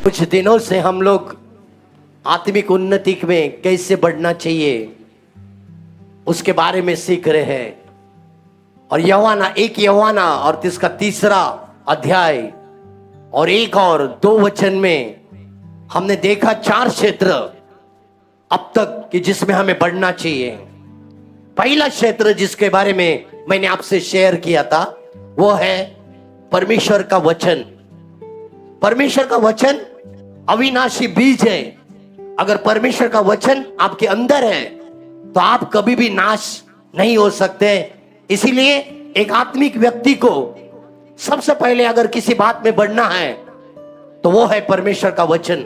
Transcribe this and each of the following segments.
कुछ दिनों से हम लोग आत्मिक उन्नति में कैसे बढ़ना चाहिए उसके बारे में सीख रहे हैं। और यूहन्ना और इसका तीसरा अध्याय और 1 और 2 वचन में हमने देखा 4 क्षेत्र अब तक कि जिसमें हमें बढ़ना चाहिए। पहला क्षेत्र जिसके बारे में मैंने आपसे शेयर किया था वो है परमेश्वर का वचन। परमेश्वर का वचन अविनाशी बीज है। अगर परमेश्वर का वचन आपके अंदर है तो आप कभी भी नाश नहीं हो सकते। इसीलिए एक आत्मिक व्यक्ति को सबसे पहले अगर किसी बात में बढ़ना है तो वो है परमेश्वर का वचन।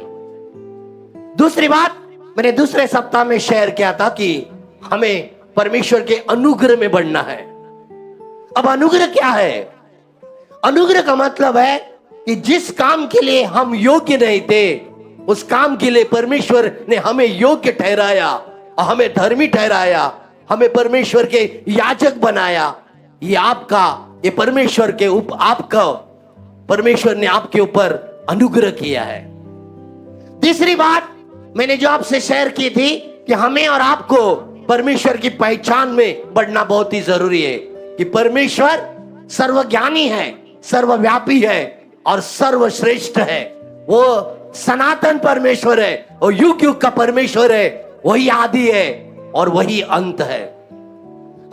दूसरी बात मैंने दूसरे सप्ताह में शेयर किया था कि हमें परमेश्वर के अनुग्रह में बढ़ना है। अब अनुग्रह क्या है? अनुग्रह का मतलब है कि जिस काम के लिए हम योग्य नहीं थे उस काम के लिए परमेश्वर ने हमें योग्य ठहराया और हमें धर्मी ठहराया, हमें परमेश्वर के याजक बनाया। ये परमेश्वर के परमेश्वर ने आपके ऊपर अनुग्रह किया है। तीसरी बात मैंने जो आपसे शेयर की थी कि हमें और आपको परमेश्वर की पहचान में बढ़ना बहुत ही जरूरी है कि परमेश्वर सर्वज्ञानी है, सर्वव्यापी है और सर्वश्रेष्ठ है। वो सनातन परमेश्वर है, वो युग युग का परमेश्वर है, वही आदि है और वही अंत है।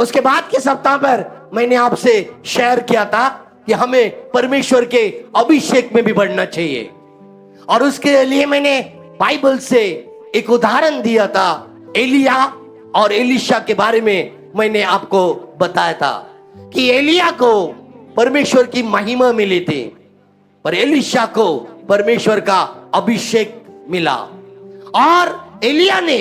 उसके बाद के सप्ताह पर मैंने आपसे शेयर किया था कि हमें परमेश्वर के अभिषेक में भी बढ़ना चाहिए और उसके लिए मैंने बाइबल से एक उदाहरण दिया था। एलिया और एलीशा के बारे में मैंने आपको बताया था कि एलिया को परमेश्वर की महिमा मिली थी पर एलीशा को परमेश्वर का अभिषेक मिला। और एलिया ने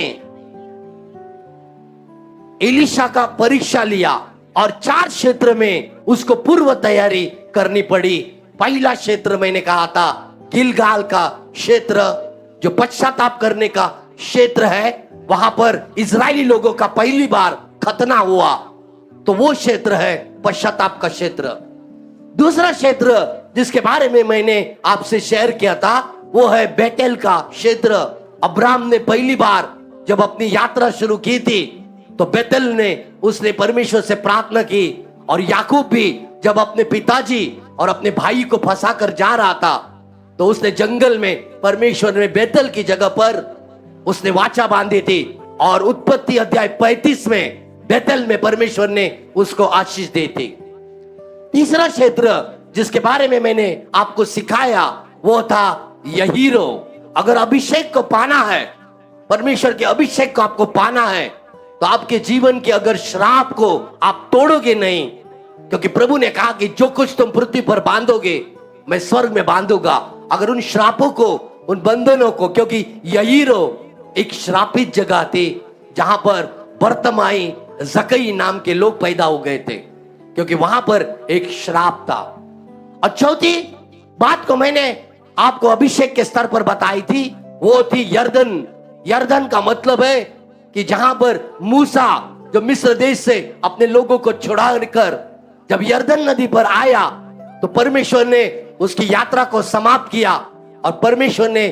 एलीशा का परीक्षा लिया और 4 क्षेत्र में उसको पूर्व तैयारी करनी पड़ी। पहला क्षेत्र मैंने कहा था गिलगाल का क्षेत्र, जो पश्चाताप करने का क्षेत्र है। वहां पर इजरायली लोगों का पहली बार खतना हुआ, तो वो क्षेत्र है पश्चाताप का क्षेत्र। दूसरा क्षेत्र जिसके बारे में मैंने आपसे शेयर किया था वो है बेतेल का क्षेत्र। अब्राहम ने पहली बार जब अपनी यात्रा शुरू की थी तो बेतेल ने उसने परमेश्वर से प्रार्थना की। और याकूब भी जब अपने पिताजी और अपने भाई को फंसा कर जा रहा था तो उसने जंगल में परमेश्वर ने बेतेल की जगह पर उसने वाचा बांधी थी। और उत्पत्ति अध्याय 35 में बेतेल में परमेश्वर ने उसको आशीष दी थी। तीसरा क्षेत्र जिसके बारे में मैंने आपको सिखाया वो था यहीरो। अगर अभिषेक को पाना है, परमेश्वर के अभिषेक को आपको पाना है तो आपके जीवन के अगर श्राप को आप तोड़ोगे नहीं, क्योंकि प्रभु ने कहा कि जो कुछ तुम पृथ्वी पर बांधोगे मैं स्वर्ग में बांधूंगा। अगर उन श्रापों को, उन बंधनों को, क्योंकि यहीरो एक श्रापित जगह थी जहां पर बर्तमाई जकई नाम के लोग पैदा हो गए थे, क्योंकि वहां पर एक श्राप था। और चौथी बात को मैंने आपको अभिषेक के स्तर पर बताई थी वो थी यर्दन। यर्दन का मतलब है कि जहां पर मूसा जो मिस्र देश से अपने लोगों को छुड़ा कर जब यर्दन नदी पर आया तो परमेश्वर ने उसकी यात्रा को समाप्त किया और परमेश्वर ने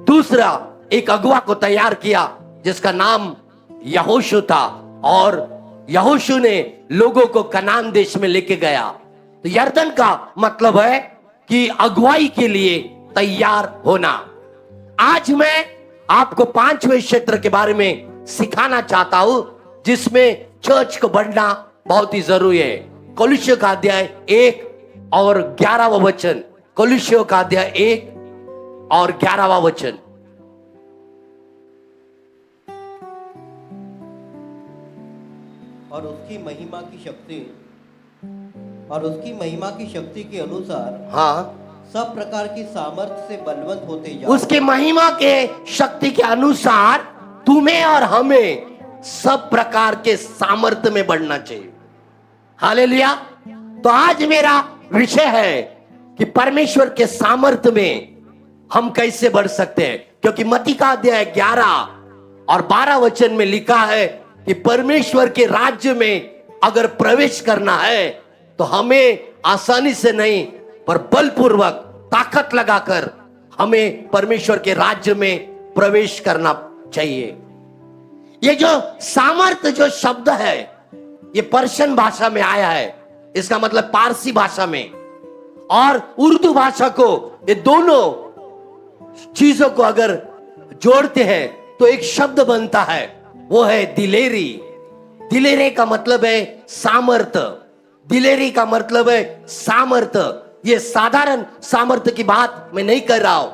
दूसरा एक अगुआ को तैयार किया जिसका नाम यहोशू था। और यहोशू ने लोगों को कनान देश में लेके गया। तो यर्दन का मतलब है कि अगुवाई के लिए तैयार होना। आज मैं आपको 5वें क्षेत्र के बारे में सिखाना चाहता हूं जिसमें चर्च को बढ़ना बहुत ही जरूरी है। कोलोसियों का अध्याय 1 और 11वां वचन। कोलोसियों का अध्याय 1 और 11वां वचन। और उसकी महिमा की शक्ति के अनुसार हाँ, सब प्रकार की सामर्थ्य से बलवंत होते जाओ। उसके महिमा के शक्ति के अनुसार तुम्हें और हमें सब प्रकार के सामर्थ्य में बढ़ना चाहिए। हालेलुया। तो आज मेरा विषय है कि परमेश्वर के सामर्थ्य में हम कैसे बढ़ सकते हैं, क्योंकि मत्ती का अध्याय 11 और 12 वचन में लिखा है कि परमेश्वर के राज्य में अगर प्रवेश करना है तो हमें आसानी से नहीं पर बलपूर्वक ताकत लगाकर हमें परमेश्वर के राज्य में प्रवेश करना चाहिए। ये जो सामर्थ्य जो शब्द है, ये पर्शियन भाषा में आया है, इसका मतलब पारसी भाषा में और उर्दू भाषा को, ये दोनों चीजों को अगर जोड़ते हैं तो एक शब्द बनता है, वो है दिलेरी। दिलेरी का मतलब है सामर्थ्य। दिलेरी का मतलब है सामर्थ्य। ये साधारण सामर्थ्य की बात मैं नहीं कर रहा हूं।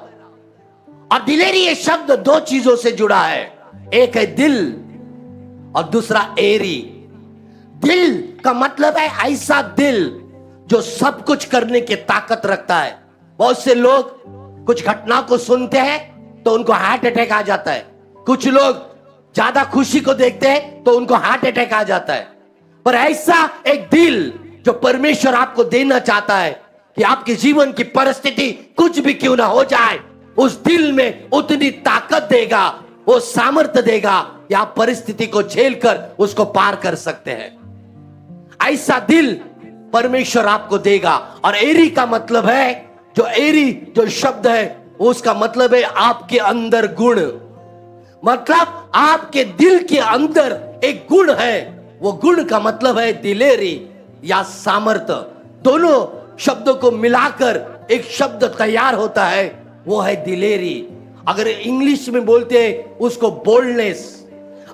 और दिलेरी ये शब्द दो चीजों से जुड़ा है, एक है दिल और दूसरा एरी। दिल का मतलब है ऐसा दिल जो सब कुछ करने की ताकत रखता है। बहुत से लोग कुछ घटना को सुनते हैं तो उनको हार्ट अटैक आ जाता है। कुछ लोग ज्यादा खुशी को देखते हैं तो उनको हार्ट अटैक आ जाता है। पर ऐसा एक दिल जो परमेश्वर आपको देना चाहता है कि आपके जीवन की परिस्थिति कुछ भी क्यों ना हो जाए, उस दिल में उतनी ताकत देगा, वो सामर्थ्य देगा कि आप परिस्थिति को झेलकर उसको पार कर सकते हैं। ऐसा दिल परमेश्वर आपको देगा। और एरी का मतलब है, जो एरी जो शब्द है उसका मतलब है आपके अंदर गुण। मतलब आपके दिल के अंदर एक गुण है, वो गुण का मतलब है दिलेरी या सामर्थ्य। दोनों शब्दों को मिलाकर एक शब्द तैयार होता है, वो है दिलेरी। अगर इंग्लिश में बोलते हैं उसको बोल्डनेस।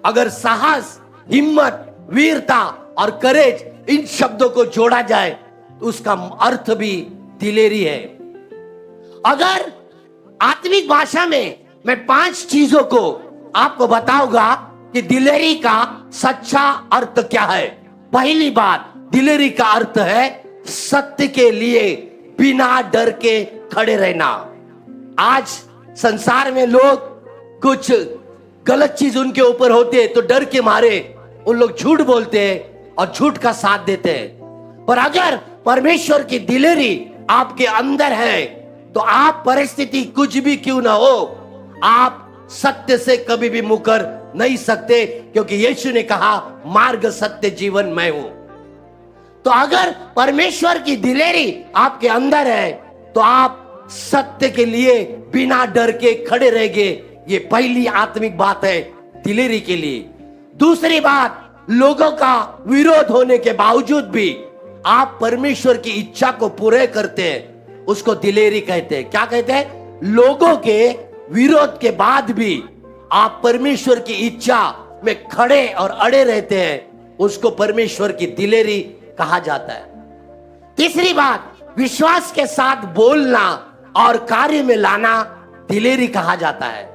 अगर साहस, हिम्मत, वीरता और करेज, इन शब्दों को जोड़ा जाए तो उसका अर्थ भी दिलेरी है। अगर आत्मिक भाषा में मैं 5 चीजों को आपको बताऊंगा कि दिलेरी का सच्चा अर्थ क्या है। पहली बात, दिलेरी का अर्थ है सत्य के लिए बिना डर के खड़े रहना। आज संसार में लोग कुछ गलत चीज उनके ऊपर होती है तो डर के मारे उन लोग झूठ बोलते हैं और झूठ का साथ देते हैं। पर अगर परमेश्वर की दिलेरी आपके अंदर है तो आप परिस्थिति कुछ भी क्यों ना हो, आप सत्य से कभी भी मुकर नहीं सकते, क्योंकि यीशु ने कहा मार्ग, सत्य, जीवन मैं हूं। तो अगर परमेश्वर की दिलेरी आपके अंदर है तो आप सत्य के लिए बिना डर के खड़े रहेंगे। ये पहली आत्मिक बात है दिलेरी के लिए। दूसरी बात, लोगों का विरोध होने के बावजूद भी आप परमेश्वर की इच्छा को पूरे करते हैं, उसको दिलेरी कहते हैं। क्या कहते हैं? लोगों के विरोध के बाद भी आप परमेश्वर की इच्छा में खड़े और अड़े रहते हैं, उसको परमेश्वर की दिलेरी कहा जाता है। तीसरी बात, विश्वास के साथ बोलना और कार्य में लाना दिलेरी कहा जाता है।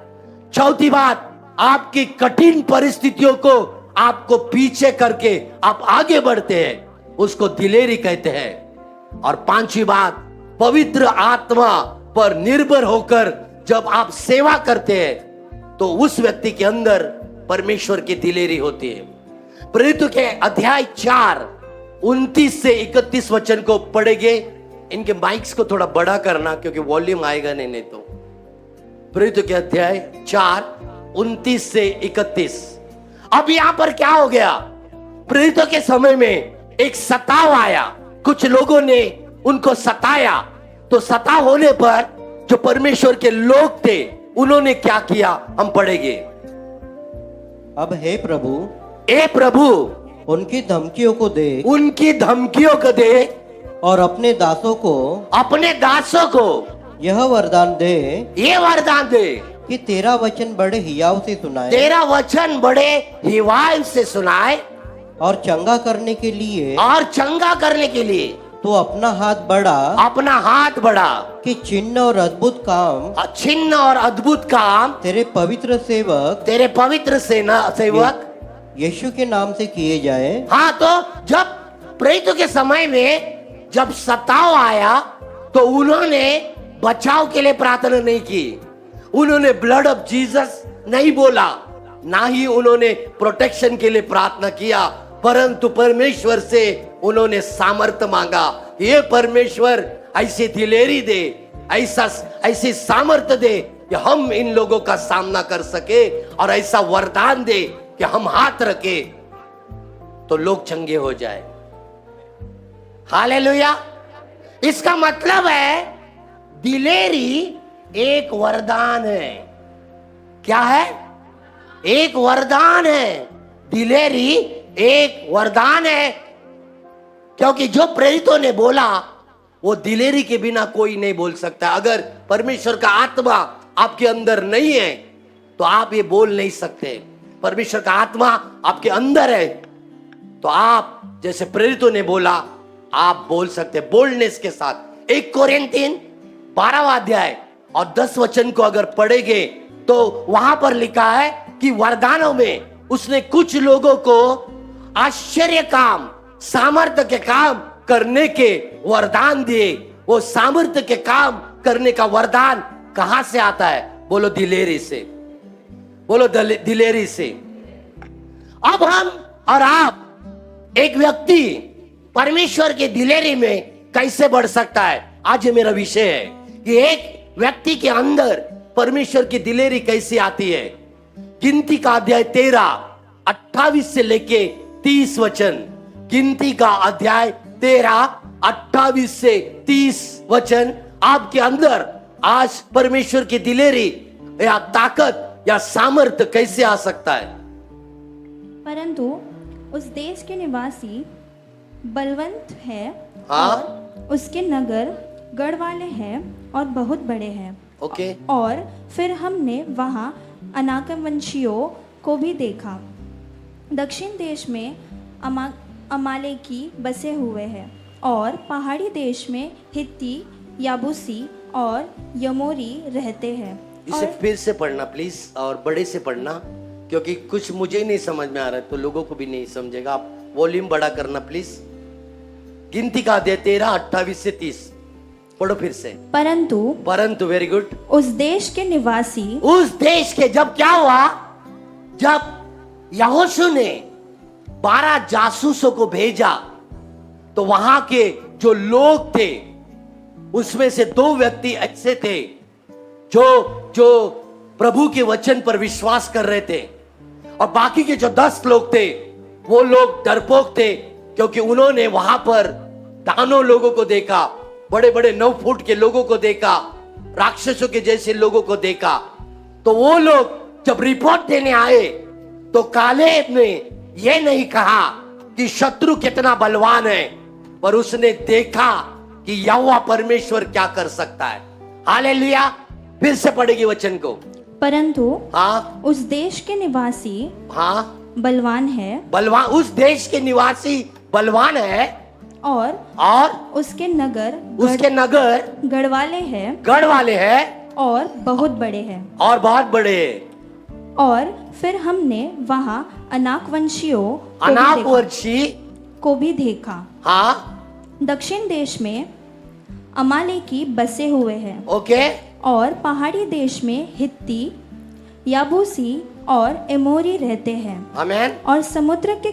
चौथी बात, आपकी कठिन परिस्थितियों को आपको पीछे करके आप आगे बढ़ते हैं, उसको दिलेरी कहते हैं। और पांचवी बात, पवित्र आत्मा पर निर्भर होकर जब आप सेवा करते हैं तो उस व्यक्ति के अंदर परमेश्वर की दिलेरी होती है। प्रेरितों के अध्याय 4 29 से 31 वचन को पढ़ेंगे। इनके माइक्स को थोड़ा बड़ा करना क्योंकि वॉल्यूम आएगा नहीं तो। प्रेरितों के अध्याय 4 29 से 31। अब यहां पर क्या हो गया? प्रेरितों के समय में एक सताव आया, कुछ लोगों ने उनको सताया। तो सताव होने पर जो परमेश्वर के लोग थे उन्होंने क्या किया, हम पढ़ेंगे। अब हे प्रभु, ए प्रभु, उनकी धमकियों को देख, उनकी धमकियों को देख और अपने दासों को यह वरदान दे, ये वरदान दे कि तेरा वचन बड़े हियाव से सुनाए, तेरा वचन बड़े हिवाल से सुनाए और चंगा करने के लिए तो अपना हाथ बढ़ा कि चिन्ह और अद्भुत काम तेरे पवित्र सेवक यीशु के नाम से किए जाए। हाँ, तो जब प्रेरितों के समय में जब सताव आया तो उन्होंने बचाव के लिए प्रार्थना नहीं की, उन्होंने ब्लड ऑफ जीसस नहीं बोला, ना ही उन्होंने प्रोटेक्शन के लिए प्रार्थना किया, परंतु परमेश्वर से उन्होंने सामर्थ्य मांगा। ये परमेश्वर ऐसी दिलेरी दे, ऐसी सामर्थ्य दे कि हम इन लोगों का सामना कर सके, और ऐसा वरदान दे कि हम हाथ रखे तो लोग चंगे हो जाए। हालेलुया। इसका मतलब है दिलेरी एक वरदान है। क्या है? एक वरदान है। दिलेरी एक वरदान है, क्योंकि जो प्रेरितों ने बोला वो दिलेरी के बिना कोई नहीं बोल सकता। अगर परमेश्वर का आत्मा आपके अंदर नहीं है तो आप ये बोल नहीं सकते। परमेश्वर का आत्मा आपके अंदर है तो आप जैसे प्रेरितों ने बोला आप बोल सकते, बोल्डनेस के साथ। 1 कोरिन्थियन 12वां अध्याय और 10 वचन को अगर पढ़ेंगे तो वहां पर लिखा है कि वरदानों में उसने कुछ लोगों को आश्चर्य काम, सामर्थ्य के काम करने के वरदान दिए। वो सामर्थ्य के काम करने का वरदान कहां से आता है? बोलो दिलेरी से, बोलो दिलेरी से। अब हम और आप, एक व्यक्ति परमेश्वर के दिलेरी में कैसे बढ़ सकता है, आज ये मेरा विषय है कि एक व्यक्ति के अंदर परमेश्वर की दिलेरी कैसे आती है। गिनती का अध्याय 13 28 से लेके 30 वचन। गिनती का अध्याय 13 28 से 30 वचन। आपके अंदर आज परमेश्वर की दिलेरी या ताकत या सामर्थ्य कैसे आ सकता है? परंतु उस देश के निवासी बलवंत है हाँ? और उसके नगर गढ़ वाले हैं और बहुत बड़े हैं। ओके। और फिर हमने वहाँ अनाकवंशियों को भी देखा। दक्षिण देश में अमालेकी बसे हुए हैं और पहाड़ी देश में हित्ती, याबूसी और यमोरी रहते हैं। इसे फिर से पढ़ना प्लीज, और बड़े से पढ़ना, क्योंकि कुछ मुझे नहीं समझ में आ रहा है तो लोगों को भी नहीं समझेगा। आप वॉल्यूम बड़ा करना प्लीज। गिनती का अध्याय 13 28 से 30 पढ़ो फिर से। परंतु वेरी गुड। उस देश के निवासी, उस देश के, जब क्या हुआ, जब यहोशू ने 12 जासूसों को भेजा तो वहां के जो लोग थे उसमें से 2 व्यक्ति ऐसे थे जो प्रभु के वचन पर विश्वास कर रहे थे, और बाकी के जो 10 लोग थे वो लोग डरपोक थे, क्योंकि उन्होंने वहां पर दानों लोगों को देखा, बड़े बड़े 9 फुट के लोगों को देखा, राक्षसों के जैसे लोगों को देखा। तो वो लोग जब रिपोर्ट देने आए तो कालेब ने ये नहीं कहा कि शत्रु कितना बलवान है, पर उसने देखा कि यहोवा परमेश्वर क्या कर सकता है। हालेलुया। फिर से पढ़ेगी वचन को। परंतु हाँ, उस देश के निवासी हाँ, बलवान है, बलवान, उस देश के निवासी बलवान है, और उसके नगर गढ़ वाले हैं और बहुत बड़े हैं। और फिर हमने वहाँ अनाकवंशियों को भी देखा। हाँ, दक्षिण देश में अमालेकी बसे हुए हैं। ओके। और पहाड़ी देश में हित्ती, याबूसी और एमोरी रहते हैं। आमेन। और समुद्र के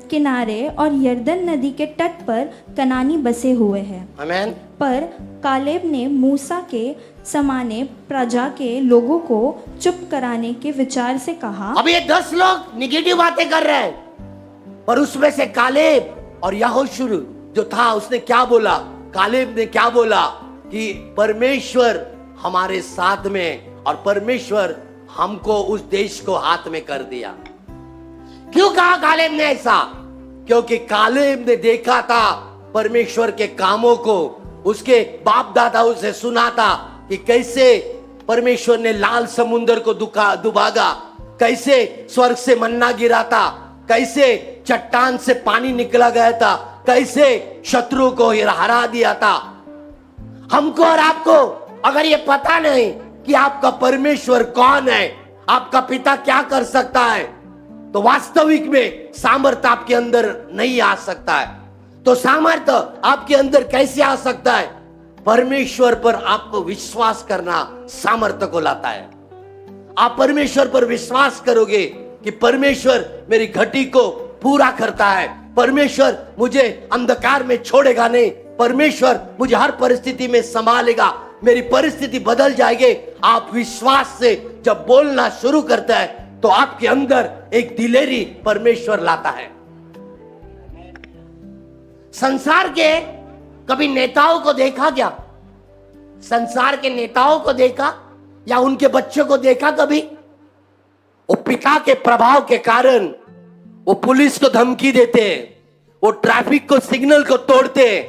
किनारे और यरदन नदी के तट पर कनानी बसे हुए हैं। आमेन। पर कालेब ने मूसा के समाने प्रजा के लोगों को चुप कराने के विचार से कहा। अब ये 10 लोग निगेटिव बातें कर रहे हैं, पर उसमें से कालेब और यहोशू जो था उसने क्या बोला? कालेब ने क्या बोला कि परमेश्वर हमारे साथ में, और परमेश्वर हमको उस देश को हाथ में कर दिया। क्यों कहा कालेब ने ऐसा? क्योंकि कालेब ने देखा था परमेश्वर के कामों को, उसके बाप दादा उसे सुना था कि कैसे परमेश्वर ने लाल समुद्र को दुभागा, कैसे स्वर्ग से मन्ना गिरा था, कैसे चट्टान से पानी निकला गया था, कैसे शत्रु को हरा दिया था। हमको और आपको अगर ये पता नहीं कि आपका परमेश्वर कौन है, आपका पिता क्या कर सकता है, तो वास्तविक में सामर्थ्य आपके अंदर नहीं आ सकता है। तो सामर्थ्य आपके अंदर कैसे आ सकता है? परमेश्वर पर आपको विश्वास करना सामर्थ्य को लाता है। आप परमेश्वर पर विश्वास करोगे कि परमेश्वर मेरी घटी को पूरा करता है, परमेश्वर मुझे अंधकार में छोड़ेगा नहीं, परमेश्वर मुझे हर परिस्थिति में संभालेगा, मेरी परिस्थिति बदल जाएगी। आप विश्वास से जब बोलना शुरू करता है तो आपके अंदर एक दिलेरी परमेश्वर लाता है। संसार के कभी नेताओं को देखा क्या? संसार के नेताओं को देखा या उनके बच्चों को देखा कभी? वो पिता के प्रभाव के कारण वो पुलिस को धमकी देते, वो ट्रैफिक को सिग्नल को तोड़ते,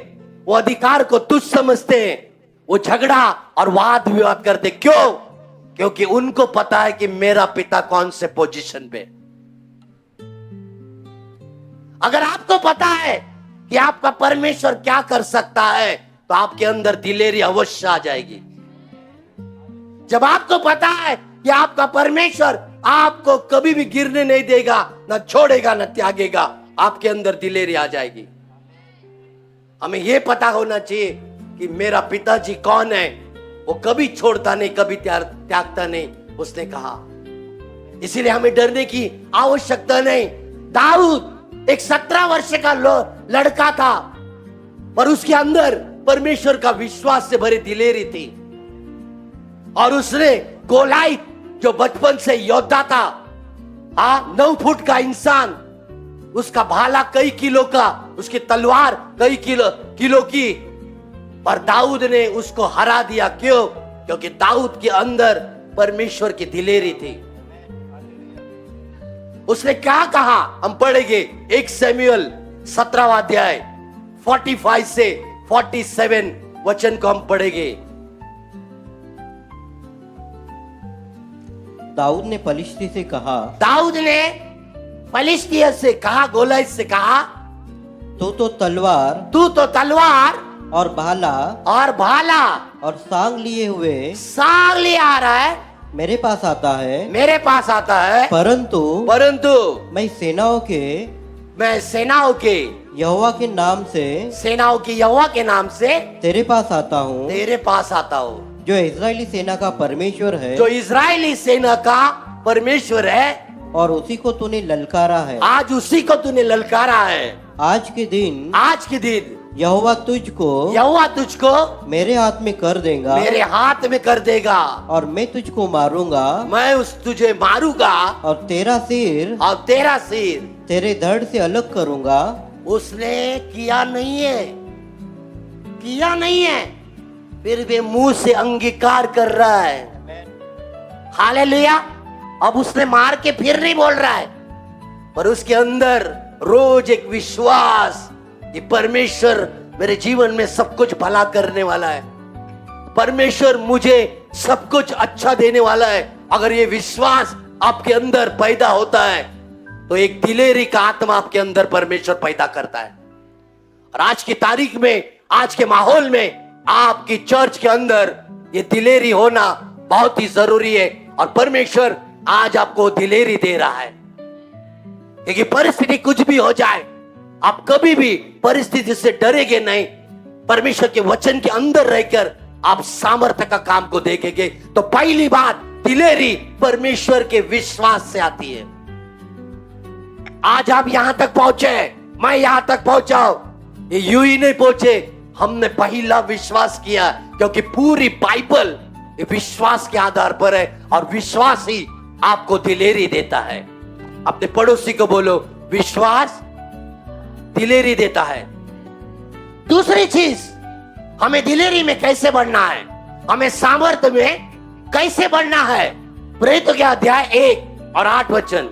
वो अधिकार को तुच्छ समझते, वो झगड़ा और वाद विवाद करते। क्यों? क्योंकि उनको पता है कि मेरा पिता कौन से पोजीशन पे। अगर आपको पता है कि आपका परमेश्वर क्या कर सकता है तो आपके अंदर दिलेरी अवश्य आ जाएगी। जब आपको पता है कि आपका परमेश्वर आपको कभी भी गिरने नहीं देगा, ना छोड़ेगा ना त्यागेगा, आपके अंदर दिलेरी आ जाएगी। हमें यह पता होना चाहिए कि मेरा पिताजी कौन है, वो कभी छोड़ता नहीं, कभी त्यागता नहीं, उसने कहा। इसीलिए हमें डरने की आवश्यकता नहीं। दाऊद एक 17 वर्ष का लड़का था, पर उसके अंदर परमेश्वर का विश्वास से भरी दिलेरी थी। और उसने गोलायत जो बचपन से योद्धा था, 9 फुट का इंसान, उसका भाला कई किलो का, उसकी तलवार कई किलो की, पर दाऊद ने उसको हरा दिया। क्यों? क्योंकि दाऊद के अंदर परमेश्वर की दिलेरी थी। उसने क्या कहा हम पढ़ेंगे, 1 शमूएल 17वां अध्याय 45 से 47 वचन को हम पढ़ेंगे। दाऊद ने फलिश्ती से कहा, दाऊद ने फलिश्तिया से कहा, गोलायत से कहा, तू तो तलवार और भाला और सांग लिए आ रहा है, मेरे पास आता है, परंतु मैं सेनाओं के यहोवा के नाम से तेरे पास आता हूँ, जो इजरायली सेना का परमेश्वर है, और उसी को तूने ललकारा है। आज उसी को तूने ललकारा है। आज के दिन यहोवा तुझको मेरे हाथ में कर देगा, और मैं तुझको मारूंगा, तुझे मारूंगा, और तेरा सिर तेरे धड़ से अलग करूंगा। उसने किया नहीं है, फिर भी मुंह से अंगीकार कर रहा है। हालेलुया। अब उसने मार के फिर नहीं बोल रहा है, पर उसके अंदर रोज एक विश्वास कि परमेश्वर मेरे जीवन में सब कुछ भला करने वाला है, परमेश्वर मुझे सब कुछ अच्छा देने वाला है। अगर ये विश्वास आपके अंदर पैदा होता है तो एक दिलेरी का आत्मा आपके अंदर परमेश्वर पैदा करता है। और आज की तारीख में, आज के माहौल में आपकी चर्च के अंदर ये दिलेरी होना बहुत ही जरूरी है। और परमेश्वर आज आपको दिलेरी दे रहा है, क्योंकि परिस्थिति कुछ भी हो जाए, आप कभी भी परिस्थिति से डरेंगे नहीं। परमेश्वर के वचन के अंदर रहकर आप सामर्थ्य का काम को देखेंगे। तो पहली बात, दिलेरी परमेश्वर के विश्वास से आती है। आज आप यहां तक पहुंचे, मैं यहां तक पहुंचा, ये यूं ही नहीं पहुंचे, हमने पहला विश्वास किया, क्योंकि पूरी बाइबल विश्वास के आधार पर है, और विश्वास ही आपको दिलेरी देता है। अपने पड़ोसी को बोलो, विश्वास दिलेरी देता है। दूसरी चीज, हमें दिलेरी में कैसे बढ़ना है, हमें सामर्थ्य में कैसे बढ़ना है। प्रेरितों के अध्याय 1 और 8 वचन,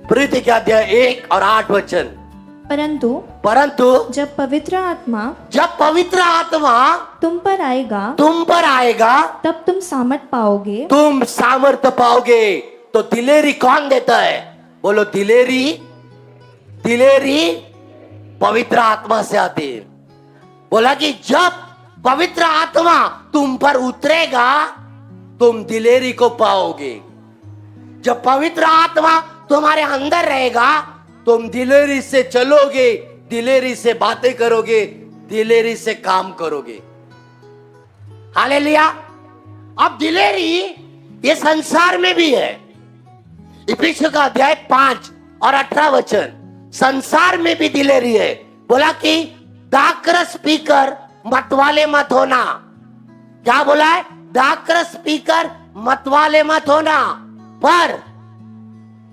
प्रेरितों के अध्याय 1 और 8 वचन। परंतु जब पवित्र आत्मा तुम पर आएगा, तब तुम सामर्थ पाओगे। तो दिलेरी कौन देता है? बोलो, दिलेरी पवित्र आत्मा से आती है। बोला कि जब पवित्र आत्मा तुम पर उतरेगा तुम दिलेरी को पाओगे। जब पवित्र आत्मा तुम्हारे अंदर रहेगा तुम दिलेरी से चलोगे, दिलेरी से बातें करोगे, दिलेरी से काम करोगे। हालेलुया। अब दिलेरी ये संसार में भी है। इफिसियों का अध्याय 5 और 18 वचन, संसार में भी दिलेरी है। बोला कि दाखरस पीकर मतवाले मत होना। क्या बोला है? दाखरस पीकर मतवाले मत होना, पर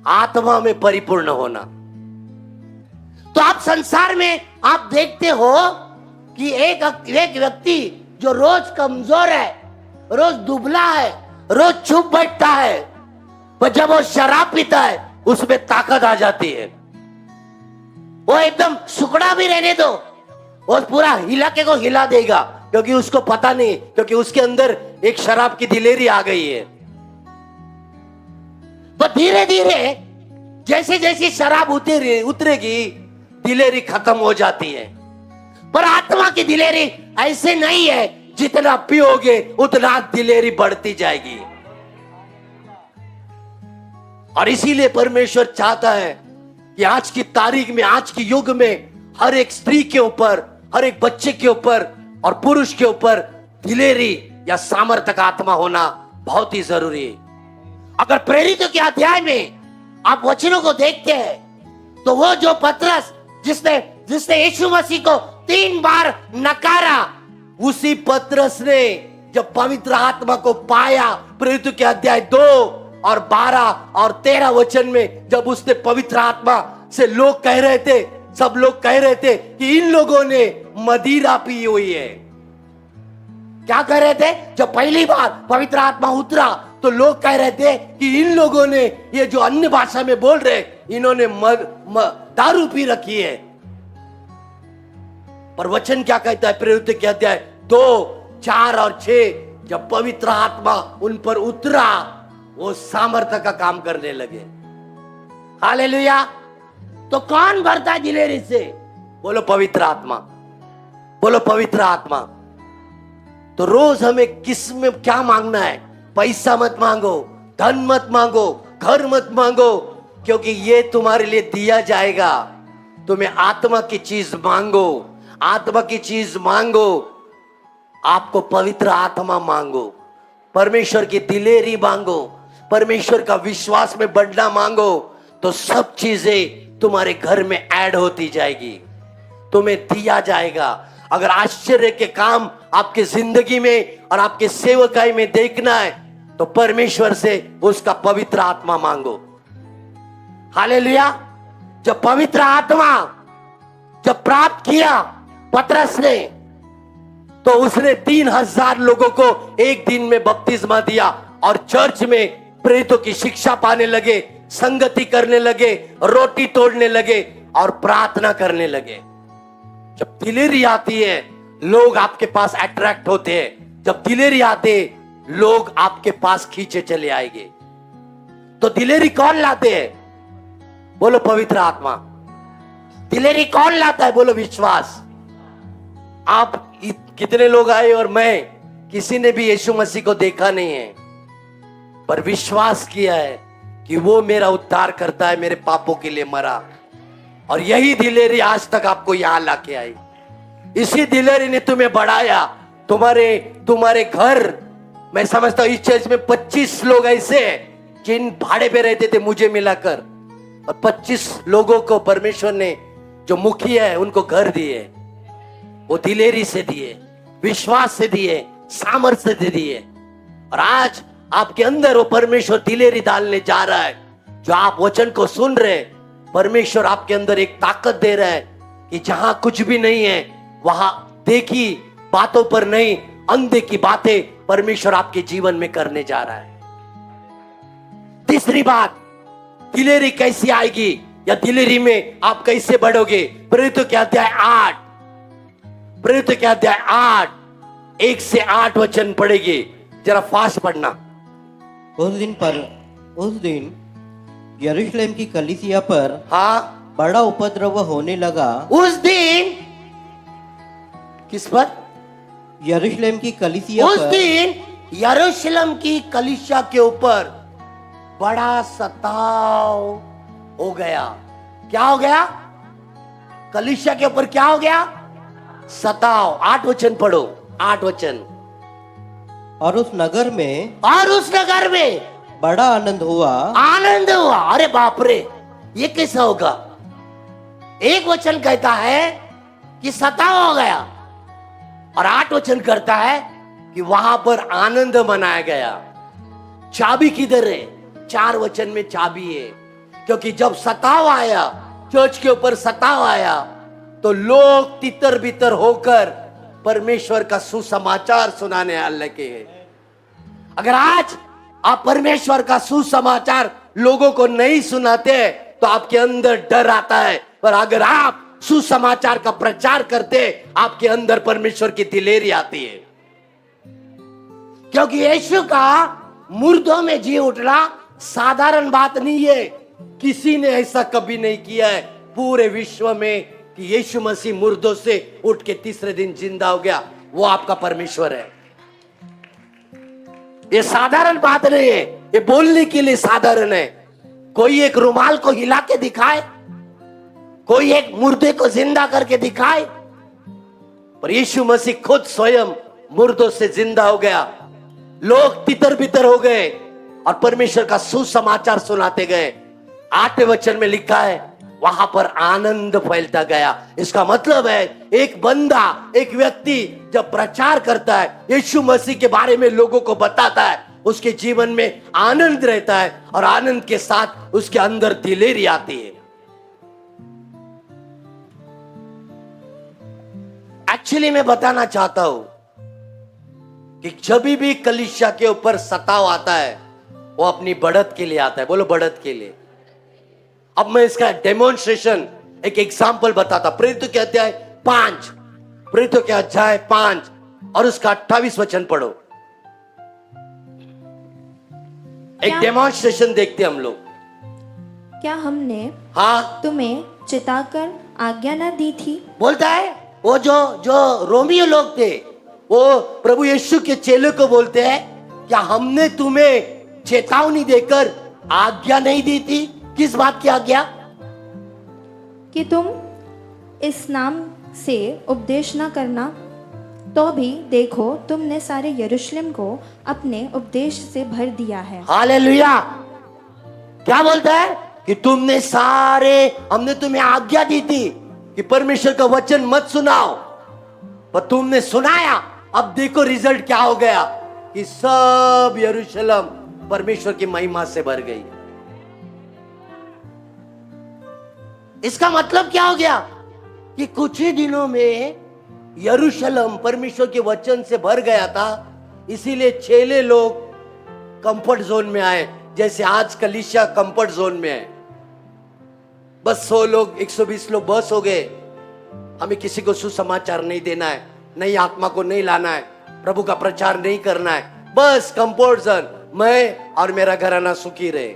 आत्मा में परिपूर्ण होना। तो आप संसार में आप देखते हो कि एक व्यक्ति जो रोज कमजोर है, रोज दुबला है, रोज चुप बैठता है, पर जब वो शराब पीता है उसमें ताकत आ जाती है। वो एकदम सुकड़ा भी रहने दो, वो पूरा इलाके को हिला देगा, क्योंकि उसको पता नहीं, क्योंकि उसके अंदर एक शराब की दिलेरी आ गई है। पर धीरे धीरे जैसे जैसे शराब उतरेगी दिलेरी खत्म हो जाती है। पर आत्मा की दिलेरी ऐसे नहीं है, जितना पियोगे उतना दिलेरी बढ़ती जाएगी। और इसीलिए परमेश्वर चाहता है कि आज की तारीख में, आज के युग में हर एक स्त्री के ऊपर, हर एक बच्चे के ऊपर और पुरुष के ऊपर दिलेरी या सामर्थ्य का आत्मा होना बहुत ही जरूरी है। अगर प्रेरितों के अध्याय में आप वचनों को देखते हैं तो वो जो पतरस जिसने यीशु मसीह को 3 बार नकारा, उसी पतरस ने जब पवित्र आत्मा को पाया, प्रेरितों के अध्याय 2 और 12 और 13 वचन में, जब उसने पवित्र आत्मा से लोग कह रहे थे, सब लोग कह रहे थे कि इन लोगों ने मदिरा पी हुई है। क्या कह रहे थे? जब पहली बार पवित्र आत्मा उतरा तो लोग कह रहे थे कि इन लोगों ने, ये जो अन्य भाषा में बोल रहे, इन्होंने दारू पी रखी है। पर वचन क्या कहता है? प्रेरितों के अध्याय 2, 4 और 6, जब पवित्र आत्मा उन पर उतरा, वो सामर्थ्य का काम करने लगे। हालेलुया। तो कौन भरता है दिलेरी से? बोलो पवित्र आत्मा, बोलो पवित्र आत्मा। तो रोज हमें किस में क्या मांगना है? पैसा मत मांगो, धन मत मांगो, घर मत मांगो, क्योंकि ये तुम्हारे लिए दिया जाएगा। तुम्हें आत्मा की चीज मांगो, आत्मा की चीज मांगो, आपको पवित्र आत्मा मांगो, परमेश्वर की दिलेरी मांगो, परमेश्वर का विश्वास में बढ़ना मांगो, तो सब चीजें तुम्हारे घर में ऐड होती जाएगी, तुम्हें दिया जाएगा। अगर आश्चर्य के काम आपके जिंदगी में और आपके सेवकाई में देखना है तो परमेश्वर से उसका पवित्र आत्मा मांगो। हालेलुया। जब पवित्र आत्मा जब प्राप्त किया पतरस ने, तो उसने 3000 लोगों को एक दिन में बपतिस्मा दिया और चर्च में प्रेरितों की शिक्षा पाने लगे, संगति करने लगे, रोटी तोड़ने लगे और प्रार्थना करने लगे। जब दिलेरी आती है लोग आपके पास अट्रैक्ट होते हैं, जब दिलेरी आते लोग आपके पास खींचे चले आएंगे। तो दिलेरी कौन लाते हैं? बोलो पवित्र आत्मा। दिलेरी कौन लाता है? बोलो विश्वास। आप कितने लोग आए और मैं किसी ने भी यीशु मसीह को देखा नहीं है, पर विश्वास किया है कि वो मेरा उद्धार करता है, मेरे पापों के लिए मरा, और यही दिलेरी आज तक आपको यहां लाके आई। इसी दिलेरी ने तुम्हें बढ़ाया। तुम्हारे घर, मैं समझता हूं इस चर्च में 25 लोग ऐसे हैं जिन भाड़े पे रहते थे मुझे मिलाकर, और 25 लोगों को परमेश्वर ने, जो मुखिया है, उनको घर दिए। वो दिलेरी से दिए, विश्वास से दिए, सामर्थ्य से दिए। और आज आपके अंदर वो परमेश्वर दिलेरी डालने जा रहा है। जो आप वचन को सुन रहे, परमेश्वर आपके अंदर एक ताकत दे रहा है कि जहां कुछ भी नहीं है वहां देखी बातों पर नहीं, अनदेखी बातें परमेश्वर आपके जीवन में करने जा रहा है। तीसरी बात, दिलेरी कैसी आएगी या दिलेरी में आप कैसे बढ़ोगे? प्रेरितों के अध्याय 8, प्रेरितों के अध्याय 8, 1 से 8 वचन पढ़ेगी, जरा फास्ट पढ़ना। उस दिन यरूशलेम की कलीसिया पर बड़ा उपद्रव होने लगा। उस दिन किस पर? यरूशलेम की कलीसिया उस दिन यरूशलेम की कलीसिया के ऊपर बड़ा सताव हो गया। क्या हो गया? कलीसिया के ऊपर क्या हो गया? सताव। 8 वचन पढ़ो, 8 वचन। और उस नगर में बड़ा आनंद हुआ। अरे बाप रे, ये कैसा होगा? एक वचन कहता है कि सताव हो गया, और 8 वचन करता है कि वहां पर आनंद मनाया गया। चाबी किधर है? 4 वचन में चाबी है। क्योंकि जब सताव आया, चर्च के ऊपर सताव आया, तो लोग तितर बितर होकर परमेश्वर का सुसमाचार सुनाने वाले के हैं। अगर आज आप परमेश्वर का सुसमाचार लोगों को नहीं सुनाते तो आपके अंदर डर आता है, पर अगर आप सुसमाचार का प्रचार करते आपके अंदर परमेश्वर की दिलेरी आती है। क्योंकि यीशु का मुर्दों में जी उठना साधारण बात नहीं है। किसी ने ऐसा कभी नहीं किया है पूरे विश्व में कि यीशु मसीह मुर्दों से उठ के तीसरे दिन जिंदा हो गया। वो आपका परमेश्वर है। ये साधारण बात नहीं है, ये बोलने के लिए साधारण है। कोई एक रुमाल को हिला के दिखाए, कोई एक मुर्दे को जिंदा करके दिखाए, पर यीशु मसीह खुद स्वयं मुर्दों से जिंदा हो गया। लोग तितर बितर हो गए और परमेश्वर का सुसमाचार सुनाते गए। 8वें वचन में लिखा है वहां पर आनंद फैलता गया। इसका मतलब है एक बंदा, एक व्यक्ति जब प्रचार करता है, यीशु मसीह के बारे में लोगों को बताता है, उसके जीवन में आनंद रहता है और आनंद के साथ उसके अंदर दिलेरी आती है। एक्चुअली मैं बताना चाहता हूं कि जब भी कलीसिया के ऊपर सताव आता है वो अपनी बढ़त के लिए आता है। बोलो बढ़त के लिए। अब मैं इसका डेमोन्स्ट्रेशन, एक एग्जाम्पल बताता। प्रेरितों के अध्याय 5, प्रेरितों के अध्याय 5 और उसका 28 वचन पढ़ो। एक डेमोन्स्ट्रेशन देखते हम लोग। क्या हमने हाँ तुम्हें चिताकर आज्ञा न दी थी? बोलता है वो जो रोमियो लोग थे, वो प्रभु यीशु के चेले को बोलते हैं, क्या हमने तुम्हें चेतावनी देकर आज्ञा नहीं दी थी? किस बात की आज्ञा? कि तुम इस नाम से उपदेश न करना। तो भी देखो तुमने सारे यरूशलेम को अपने उपदेश से भर दिया है। हालेलुया। क्या बोलता है कि हमने तुम्हें आज्ञा दी थी कि परमेश्वर का वचन मत सुनाओ, पर तुमने सुनाया। अब देखो रिजल्ट क्या हो गया कि सब यरूशलेम परमेश्वर की महिमा से भर गई। इसका मतलब क्या हो गया कि कुछ ही दिनों में यरूशलेम परमेश्वर के वचन से भर गया था। इसीलिए चेले लोग कंफर्ट जोन में आए, जैसे आज कलीसिया कंफर्ट जोन में है। बस 100 लोग 120 लोग बस हो गए। हमें किसी को सुसमाचार नहीं देना है, नई आत्मा को नहीं लाना है, प्रभु का प्रचार नहीं करना है, बस कंफर्ट जोन, मैं और मेरा घराना सुखी रहे।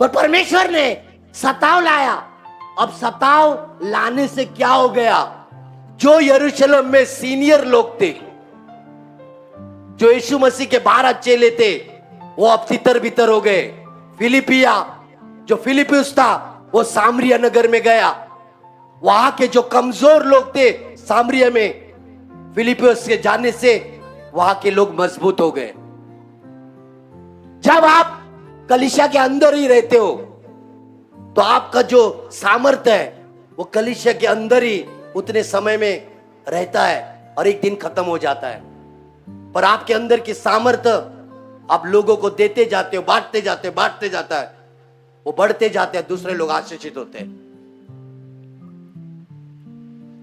पर परमेश्वर ने सताव लाया। अब सताव लाने से क्या हो गया? जो यरूशलेम में सीनियर लोग थे, जो यीशु मसीह के 12 चेले थे, वो अब तितर बितर हो गए। जो फिलिपियुस था वो सामरिया नगर में गया। वहां के जो कमजोर लोग थे सामरिया में, फिलिपियुस के जाने से वहां के लोग मजबूत हो गए। जब आप कलीसिया के अंदर ही रहते हो तो आपका जो सामर्थ्य है वो कलीसिया के अंदर ही उतने समय में रहता है और एक दिन खत्म हो जाता है। पर आपके अंदर की सामर्थ्य आप लोगों को देते जाते हो, बांटते जाता है, वो बढ़ते जाते हैं, दूसरे लोग आशीषित होते हैं।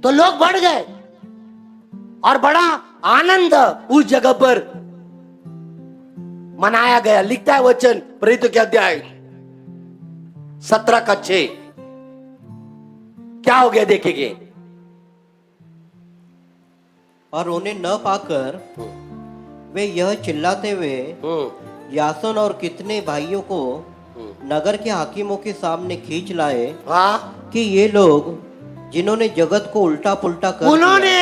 तो लोग बढ़ गए और बड़ा आनंद उस जगह पर मनाया गया। लिखता है वचन प्रेरितों के अध्याय 17:6। क्या हो गया देखेंगे। और उन्हें न पाकर वे यह चिल्लाते हुए यासोन और कितने भाइयों को नगर के हाकिमों के सामने खींच लाए कि ये लोग जिन्होंने जगत को उल्टा पुल्टा कर उन्होंने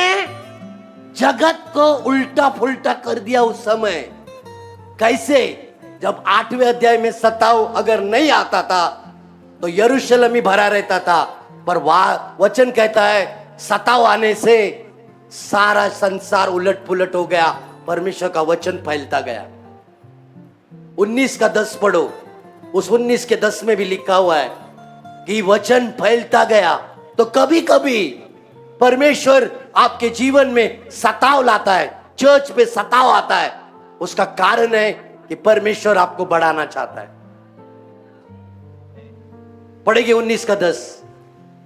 जगत को उल्टा पुल्टा कर दिया। उस समय कैसे? जब 8वें अध्याय में सताव अगर नहीं आता था तो यरूशलेम ही भरा रहता था, पर वचन कहता है सताव आने से सारा संसार उलट पुलट हो गया, परमेश्वर का वचन फैलता गया। 19:10 पढ़ो। उस 19:10 में भी लिखा हुआ है कि वचन फैलता गया। तो कभी कभी परमेश्वर आपके जीवन में सताव लाता है, चर्च पे सताव आता है। उसका कारण है कि परमेश्वर आपको बढ़ाना चाहता है। पढ़ेगी 19:10।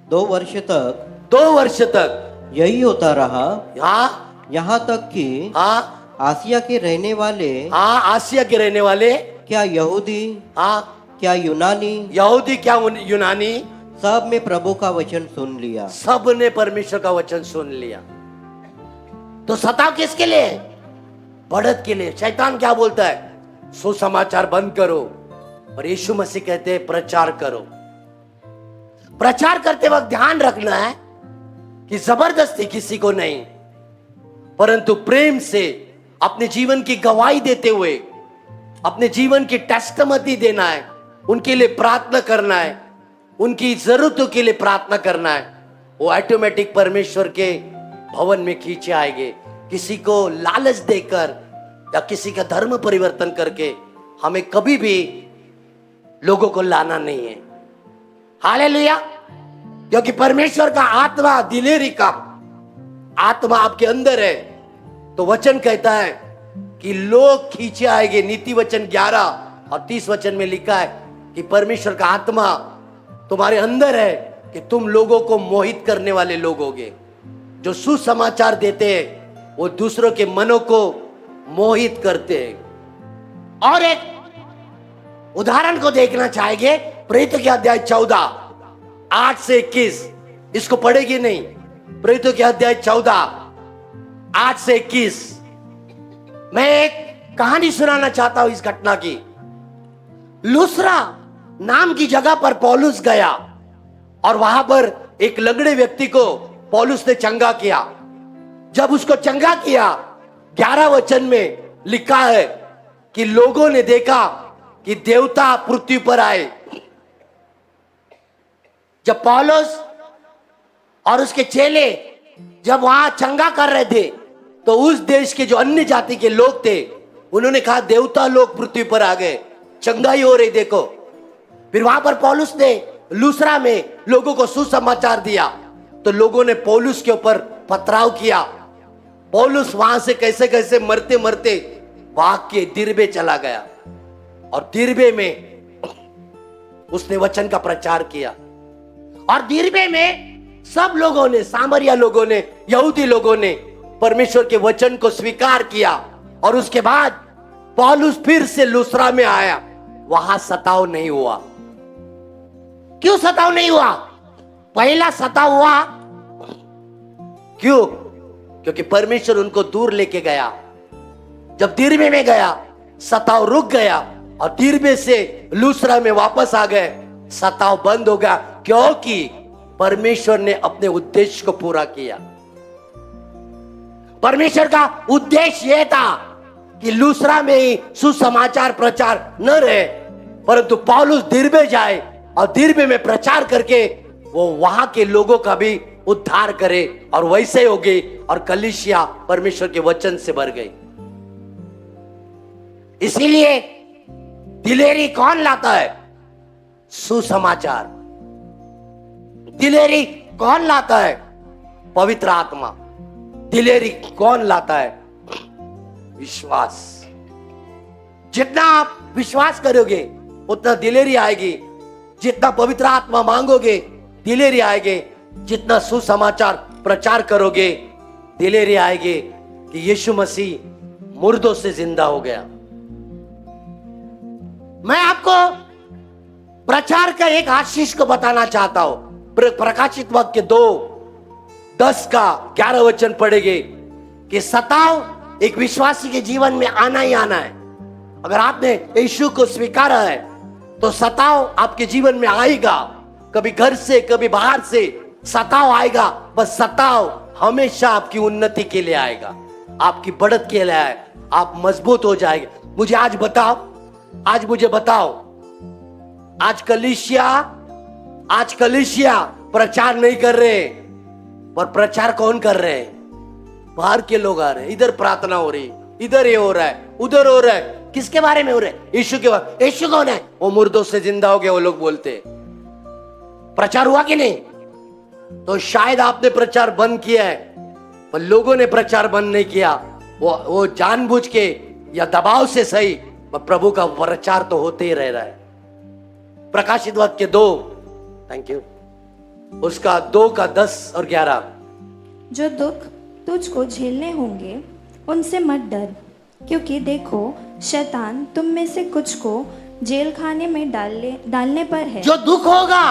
2 वर्ष तक यही होता रहा हाँ यहाँ तक कि हाँ आसिया के रहने वाले, हाँ, आसिया के रहने वाले, क्या यहूदी, हाँ, क्या यूनानी, यहूदी क्या यूनानी, सब में प्रभु का वचन सुन लिया। सब ने परमेश्वर का वचन सुन लिया। तो सताव किसके लिए? बढ़त के लिए। शैतान क्या बोलता है? सुसमाचार बंद करो, और यीशु मसीह कहते हैं प्रचार करो। प्रचार करते वक्त ध्यान रखना है कि जबरदस्ती किसी को नहीं, परंतु प्रेम से अपने जीवन की गवाही देते हुए अपने जीवन की टेस्टमनी देना है, उनके लिए प्रार्थना करना है, उनकी जरूरतों के लिए प्रार्थना करना है। वो ऑटोमेटिक परमेश्वर के भवन में खींचे आएंगे। किसी को लालच देकर या किसी का धर्म परिवर्तन करके हमें कभी भी लोगों को लाना नहीं है। हालेलुया। क्योंकि परमेश्वर का आत्मा, दिलेरी का आत्मा आपके अंदर है, तो वचन कहता है कि लोग खींचे आएंगे। नीति वचन 11 और 30 वचन में लिखा है कि परमेश्वर का आत्मा तुम्हारे अंदर है कि तुम लोगों को मोहित करने वाले लोग होगे। जो सुसमाचार देते हैं वो दूसरों के मनों को मोहित करते हैं। और एक उदाहरण को देखना चाहेंगे, प्रेरितों के अध्याय 14 8 से 21। इसको पढ़ेगी नहीं। प्रेरितों के अध्याय 14 8 से 21। मैं एक कहानी सुनाना चाहता हूं इस घटना की। लुस्रा नाम की जगह पर पौलुस गया और वहां पर एक लंगड़े व्यक्ति को पौलुस ने चंगा किया। जब उसको चंगा किया, 11 वचन में लिखा है कि लोगों ने देखा कि देवता पृथ्वी पर आए। जब पौलुस और उसके चेले जब वहां चंगा कर रहे थे, तो उस देश के जो अन्य जाति के लोग थे उन्होंने कहा देवता लोग पृथ्वी पर आ गए, चंगाई हो रही देखो। फिर वहां पर पौलुस ने लुस्रा में लोगों को सुसमाचार दिया, तो लोगों ने पौलुस के ऊपर पथराव किया। पौलुस वहां से कैसे कैसे मरते मरते भाग के दिरबे चला गया, और दिरबे में उसने वचन का प्रचार किया। और दिरबे में सब लोगों ने, सामरिया लोगों ने, यहूदी लोगों ने परमेश्वर के वचन को स्वीकार किया। और उसके बाद पौलुस फिर से लुस्रा में आया। वहां सताव नहीं हुआ। क्यों सताव नहीं हुआ? पहला सताव हुआ क्यों? क्योंकि परमेश्वर उनको दूर लेके गया। जब दिरबे में गया, सताव रुक गया, और दिरबे से लुस्रा में वापस आ गए, सताव बंद हो गया। क्योंकि परमेश्वर ने अपने उद्देश्य को पूरा किया। परमेश्वर का उद्देश्य यह था कि लुस्रा में ही सुसमाचार प्रचार न रहे, परंतु पौलुस दिरबे जाए और दिरबे में प्रचार करके वो वहां के लोगों का भी उद्धार करे। और वैसे हो गई, और कलीसिया परमेश्वर के वचन से भर गई। इसीलिए दिलेरी कौन लाता है? सुसमाचार। दिलेरी कौन लाता है? पवित्र आत्मा। दिलेरी कौन लाता है? विश्वास। जितना आप विश्वास करोगे उतना दिलेरी आएगी। जितना पवित्र आत्मा मांगोगे दिलेरी आएगी। जितना सुसमाचार प्रचार करोगे दिलेरी आएगी कि यीशु मसीह मुर्दों से जिंदा हो गया। मैं आपको प्रचार का एक आशीष को बताना चाहता हूं। प्रकाशित वाक्य 2:10 का 11 वचन पढ़ेंगे कि सताव एक विश्वासी के जीवन में आना ही आना है। अगर आपने यीशु को स्वीकारा है तो सताव आपके जीवन में आएगा। कभी घर से, कभी बाहर से सताव आएगा। बस सताव हमेशा आपकी उन्नति के लिए आएगा, आपकी बढ़त के लिए आएगा। आप मजबूत हो जाएंगे। मुझे आज बताओ, आज कलीसिया प्रचार नहीं कर रहे, पर प्रचार कौन कर रहे हैं? बाहर के लोग आ रहे हैं। इधर प्रार्थना हो रही, इधर ये हो रहा है, उधर हो रहा है। किसके बारे में हो रहा है? यीशु के बारे में। यीशु कौन है? वो मुर्दों से जिंदा हो गया, वो लोग बोलते हैं। प्रचार हुआ कि नहीं? तो शायद आपने प्रचार बंद किया है, पर लोगों ने प्रचार बंद नहीं किया। वो जानबूझ के या दबाव से सही, पर प्रभु का प्रचार तो होते ही रह रहा है। प्रकाशित वाक्य 2, थैंक यू, उसका 2 का 10 और 11। जो दुख तुझको झेलने होंगे उनसे मत डर, क्योंकि देखो शैतान तुम में से कुछ को जेल खाने में डालने पर है। जो दुख होगा,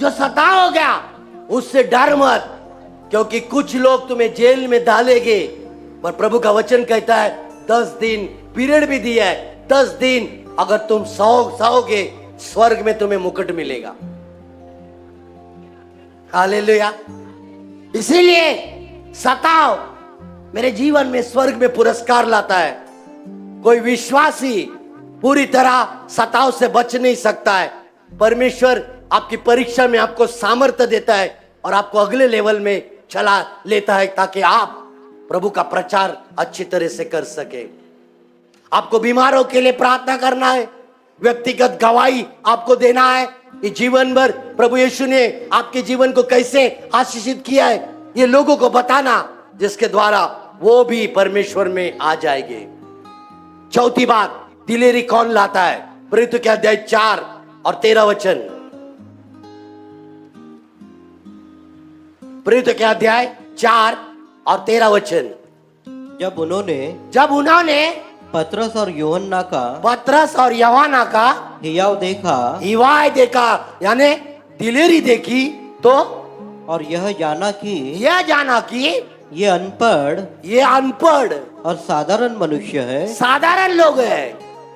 जो सताओगे, उससे डर मत, क्योंकि कुछ लोग तुम्हें जेल में डालेंगे। पर प्रभु का वचन कहता है 10 दिन पीरियड भी दिया है, 10 दिन अगर तुम सहोगे स्वर्ग में तुम्हें मुकुट मिलेगा। हालेलुया। इसीलिए सताओ मेरे जीवन में स्वर्ग में पुरस्कार लाता है। कोई विश्वासी पूरी तरह सताव से बच नहीं सकता है। परमेश्वर आपकी परीक्षा में आपको सामर्थ्य देता है और आपको अगले लेवल में चला लेता है, ताकि आप प्रभु का प्रचार अच्छी तरह से कर सके। आपको बीमारों के लिए प्रार्थना करना है, व्यक्तिगत गवाही आपको देना है कि जीवन भर प्रभु यीशु ने आपके जीवन को कैसे आशीषित किया है, ये लोगों को बताना, जिसके द्वारा वो भी परमेश्वर में आ जाएंगे। चौथी बात, दिलेरी कौन लाता है? प्रेरितों के अध्याय 4 और 13 वचन। प्रेरितों के अध्याय 4 और 13 वचन। जब उन्होंने पतरस और यूहन्ना का हियाव देखा, यानी दिलेरी देखी, तो और यह जाना कि ये अनपढ़ और साधारण मनुष्य है, साधारण लोग हैं,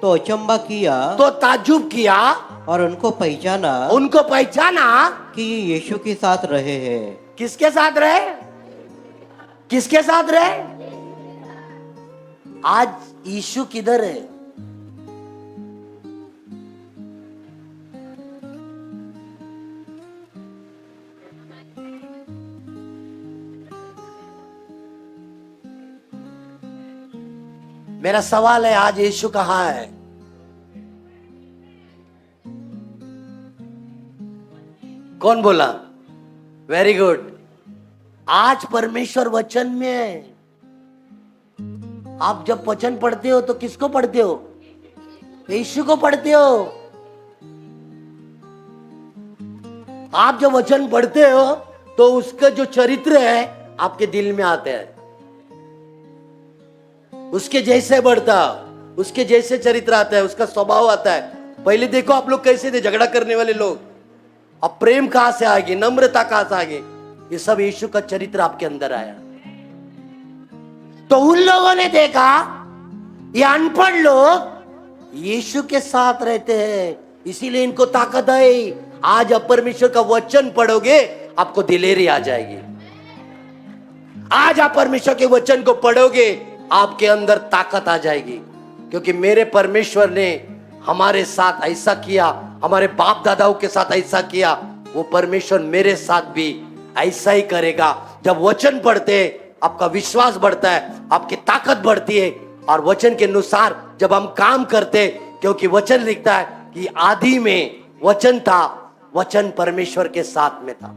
तो अचंबा किया, तो ताज्जुब किया और उनको पहचाना कि ये यीशु के साथ रहे हैं। किसके साथ रहे? आज यीशु किधर है? मेरा सवाल है, आज यीशु कहाँ है? कौन बोला? Very good. आज परमेश्वर वचन में है। आप जब वचन पढ़ते हो तो किसको पढ़ते हो? यीशु को पढ़ते हो। आप जब वचन पढ़ते हो तो उसका जो चरित्र है आपके दिल में आता है, उसके जैसे बढ़ता, उसके जैसे चरित्र आता है, उसका स्वभाव आता है। पहले देखो आप लोग कैसे थे, झगड़ा करने वाले लोग। अब प्रेम कहां से आ गई, नम्रता कहां से आ गई? ये सब यीशु का चरित्र आपके अंदर आया। तो उन लोगों ने देखा ये अनपढ़ लोग यीशु के साथ रहते हैं, इसीलिए इनको ताकत आई। आज आप परमेश्वर का वचन पढ़ोगे, आपको दिलेरी आ जाएगी। आज आप परमेश्वर के वचन को पढ़ोगे, आपके अंदर ताकत आ जाएगी, क्योंकि मेरे परमेश्वर ने हमारे साथ ऐसा किया, हमारे बाप दादाओं के साथ ऐसा किया, वो परमेश्वर मेरे साथ भी ऐसा ही करेगा। जब वचन पढ़ते आपका विश्वास बढ़ता है, आपकी ताकत बढ़ती है, और वचन के अनुसार जब हम काम करते, क्योंकि वचन लिखता है कि आदि में वचन था, वचन परमेश्वर के साथ में था।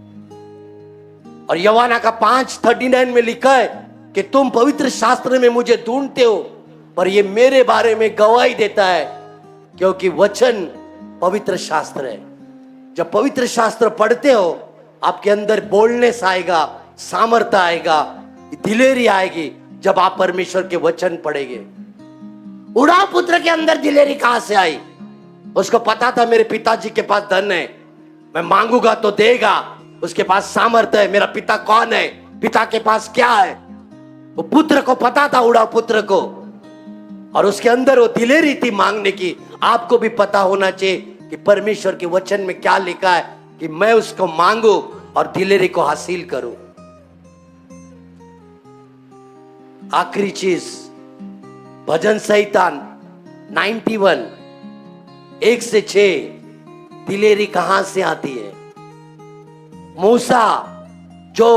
और यूहन्ना का 5:39 में लिखा है कि तुम पवित्र शास्त्र में मुझे ढूंढते हो, पर ये मेरे बारे में गवाही देता है, क्योंकि वचन पवित्र शास्त्र है। जब पवित्र शास्त्र पढ़ते हो, आपके अंदर बोलनेस आएगा, सामर्थ्य आएगा, दिलेरी आएगी। जब आप परमेश्वर के वचन पढ़ेंगे। उड़ाव पुत्र के अंदर दिलेरी कहां से आई? उसको पता था मेरे पिताजी के पास धन है, मैं मांगूंगा तो देगा, उसके पास सामर्थ्य है। मेरा पिता कौन है, पिता के पास क्या है, वो पुत्र को पता था, उड़ाव पुत्र को, और उसके अंदर वो दिलेरी थी मांगने की। आपको भी पता होना चाहिए कि परमेश्वर के वचन में क्या लिखा है, कि मैं उसको मांगू और दिलेरी को हासिल करूं। आखिरी चीज, भजन संहिता 91 1 से 6, दिलेरी कहां से आती है? मूसा जो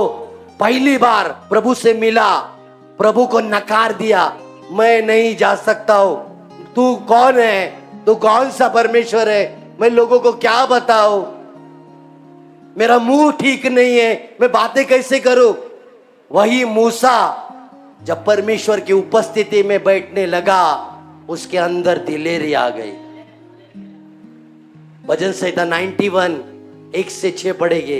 पहली बार प्रभु से मिला, प्रभु को नकार दिया, मैं नहीं जा सकता हूं, तू कौन है, तू कौन सा परमेश्वर है, मैं लोगों को क्या बताऊं, मेरा मुंह ठीक नहीं है, मैं बातें कैसे करूं। वही मूसा जब परमेश्वर की उपस्थिति में बैठने लगा, उसके अंदर दिलेरी आ गई। भजन संहिता 91 1 से 6 पढ़ेंगे।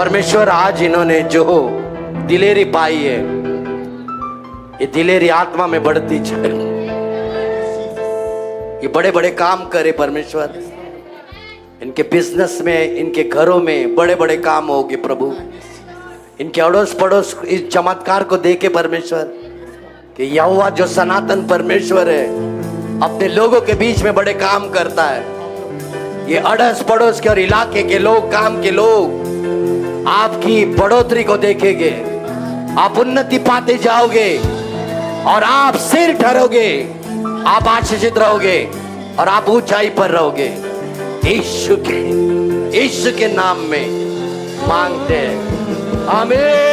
परमेश्वर आज इन्होंने जो दिलेरी पाई है, ये दिलेरी आत्मा में बढ़ती जाए, ये बड़े बड़े काम करे परमेश्वर। इनके बिजनेस में, इनके घरों में बड़े बड़े काम होंगे प्रभु। इनके अड़ोस पड़ोस इस चमत्कार को देखे परमेश्वर कि यहोवा जो सनातन परमेश्वर है अपने लोगों के बीच में बड़े काम करता है। ये अड़ोस पड़ोस के और इलाके के लोग, काम के लोग आपकी बढ़ोतरी को देखेंगे। आप उन्नति पाते जाओगे और आप सिर ठहरोगे, आप आशीषित रहोगे और आप ऊंचाई पर रहोगे। यीशु के नाम में मांगते हैं, आमीन।